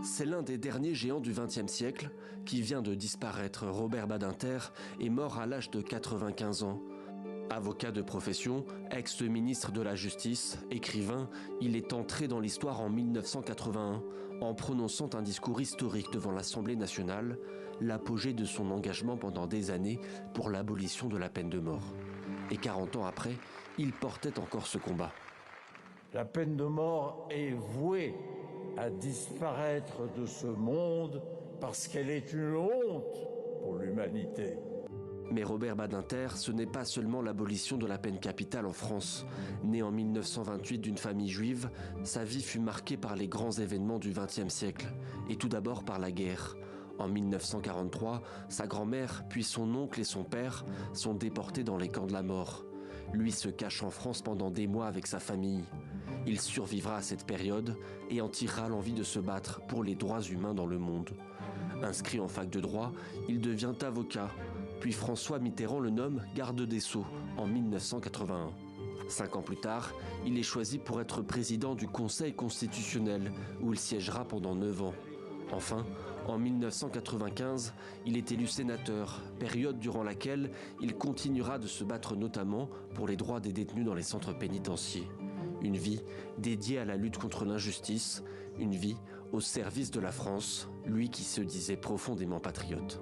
C'est l'un des derniers géants du XXe siècle qui vient de disparaître. Robert Badinter est mort à l'âge de 95 ans. Avocat de profession, ex-ministre de la Justice, écrivain, il est entré dans l'histoire en 1981 en prononçant un discours historique devant l'Assemblée nationale, l'apogée de son engagement pendant des années pour l'abolition de la peine de mort. Et 40 ans après, il portait encore ce combat. La peine de mort est vouée à disparaître de ce monde parce qu'elle est une honte pour l'humanité. Mais Robert Badinter, ce n'est pas seulement l'abolition de la peine capitale en France. Né en 1928 d'une famille juive, sa vie fut marquée par les grands événements du XXe siècle, et tout d'abord par la guerre. En 1943, sa grand-mère, puis son oncle et son père sont déportés dans les camps de la mort. Lui se cache en France pendant des mois avec sa famille. Il survivra à cette période et en tirera l'envie de se battre pour les droits humains dans le monde. Inscrit en fac de droit, il devient avocat. Puis François Mitterrand le nomme garde des Sceaux en 1981. 5 ans plus tard, il est choisi pour être président du Conseil constitutionnel, où il siégera pendant 9 ans. Enfin, en 1995, il est élu sénateur, période durant laquelle il continuera de se battre notamment pour les droits des détenus dans les centres pénitentiaires. Une vie dédiée à la lutte contre l'injustice, une vie au service de la France, lui qui se disait profondément patriote.